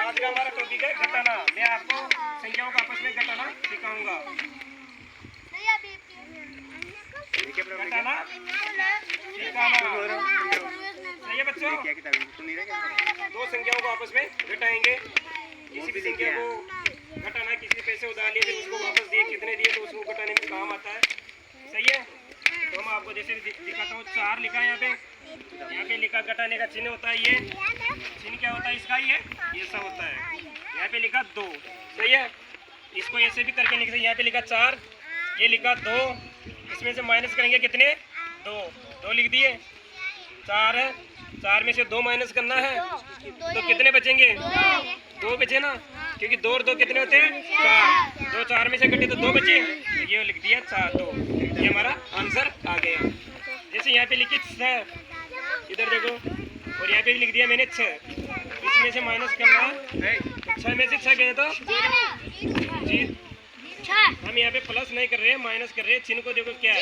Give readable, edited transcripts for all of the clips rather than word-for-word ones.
आज का हमारा टॉपिक है घटाना। मैं आपको संख्याओं को आपस में घटाना सिखाऊंगा। घटाना सिखाना। सही है बच्चों? दो संख्याओं को आपस में घटाएंगे। किसी भी संख्या को घटाना, किसी पैसे उधार लिए थे उसको वापस दिए, कितने दिए तो उसको घटाने में काम आता है। सही है? तो हम आपको जैसे दिखाता हूँ, 4 लिखा है यहाँ पे लिखा घटाने का चिन्ह होता है। ये चिन्ह क्या होता है इसका? ये सब होता है। यहाँ पे लिखा 2। सही है? इसको ऐसे भी करके लिख सकते। यहाँ पे लिखा 4, ये लिखा 2, इसमें से माइनस करेंगे कितने? 2 लिख दिए। 4 है, 4 में से 2 माइनस करना है तो कितने बचेंगे? 2 बचे ना, क्योंकि 2 और 2 कितने होते हैं? 4। 2 4 में से कटे तो 2 बचे, तो ये लिख दिया 2। ये हमारा आंसर आ गया। जैसे यहाँ पे लिखी 6, इधर देखो, और यहाँ पे लिख दिया मैंने 6। इसमें से माइनस करना है, 6 में से 6 गए तो जी। हम यहाँ पे प्लस नहीं कर रहे हैं, माइनस कर रहे हैं। चिन्ह को देखो क्या है?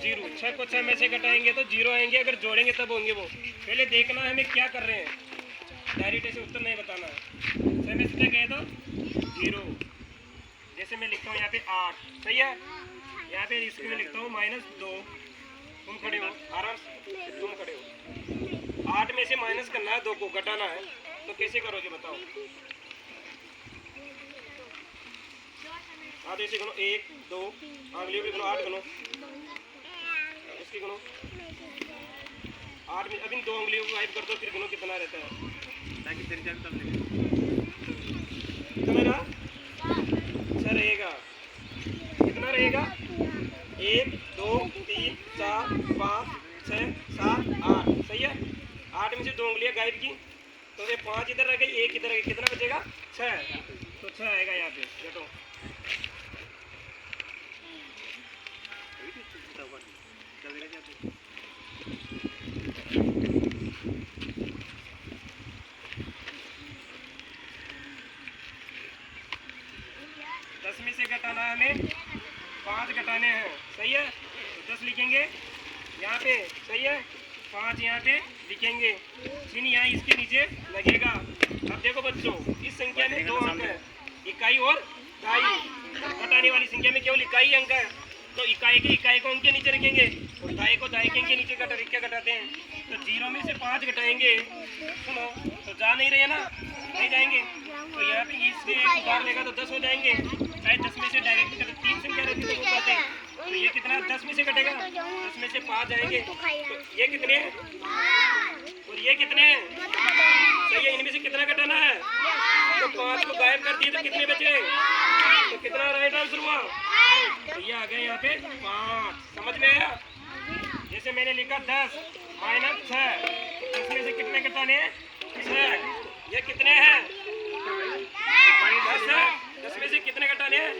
0। 6 को 6 में से घटाएंगे तो 0 आएंगे, अगर जोड़ेंगे तब होंगे वो। पहले देखना है हमें क्या कर रहे हैं, डायरेक्ट ऐसे उत्तर नहीं बताना है। 6 में से 6 गए तो 0। जैसे मैं लिखता हूँ यहाँ पे 8। सही है? यहाँ पे इसमें लिखता हूँ -2। तुम खड़े हो, आराम से तुम खड़े हो। 8 में से माइनस करना है, 2 को घटाना है, तो कैसे करोगे बताओ? आप ऐसे गनो, 1 2, अगली भी गनो, 8 गनो, इसकी गनो 8 में। अब इन 2 उंगलियों को गायब कर दो, फिर गनो कितना रहता है, ताकि तेरे जान तब कितना रहा? 6 रहेगा। कितना रहेगा? 1 2 3 4 5 6 7 8। सही है? 8 में से 2 उंगलियां गायब की तो ये 5 इधर रह गई, 1 इधर रह गई, कितना बचेगा? 6। तो 6 आएगा यहाँ पे। घटो। दस में से घटाना है हमें, 5 घटाने हैं। सही है? तो 10 लिखेंगे यहाँ पे। सही है? 5 यहाँ पे लिखेंगे, चिन्ह यहाँ इसके नीचे लगेगा। अब देखो बच्चों, इस संख्या में 2 अंक है, इकाई और दाई। घटाने वाली संख्या में केवल इकाई अंक है, तो इकाई को उनके नीचे रखेंगे और दाई को दाई के नीचे क्या घटाते हैं? तो 0 में से 5 घटाएंगे। सुनो, तो जा नहीं रहे ना, नहीं जाएंगे, तो यहाँ पे इससे 1 उधार लेगा तो 10 हो जाएंगे। चाहे 10 में से डायरेक्ट 3 संख्या रहती है तो कहते हैं, तो ये कितना 10 में से कटेगा? 10 में से 5 जाएंगे, तो ये कितने हैं और ये कितने हैं? सही है? इनमें से कितना घटाना है? तो 5 को गायब कर दिए तो कितने बचे? तो कितना राइट आंसर हुआ? तो ये आ गया यहाँ पे 5। समझ में आया? जैसे मैंने लिखा 10 - 6, इसमें से कितने घटाने हैं? 6। ये कितने हैं? 10 है। 10 में से कितने घटाने हैं?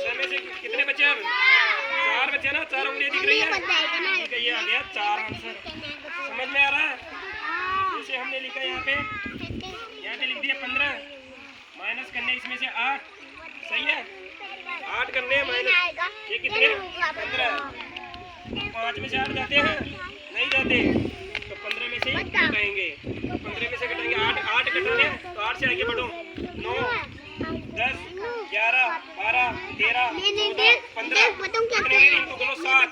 6 में से कितने बचे? अब 4 बचे ना, 4 उंगलियां दिख रही है, ठीक है? ये आ गया 4 आंसर। समझ में आ रहा है? जैसे हमने लिखा यहाँ पे लिख दिया 15, माइनस करने इसमें से 8। सही है? 8 करने माइनस, ये कितने? 15। 5 में से 8 जाते हैं? नहीं जाते, तो 15 में से घटाएंगे। 15 में से घटाएंगे 8 घटाने, तो 8 से आगे बढ़ो। 9 10 11 12 13 14 15, इनको गनो 7।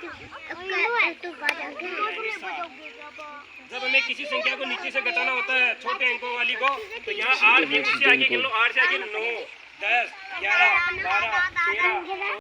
जब हमें किसी संख्या को नीचे से घटाना होता है, छोटे अंकों वाली को, तो यहाँ 8 से आगे गिन लो, 8 से आगे 9 10 11 12 13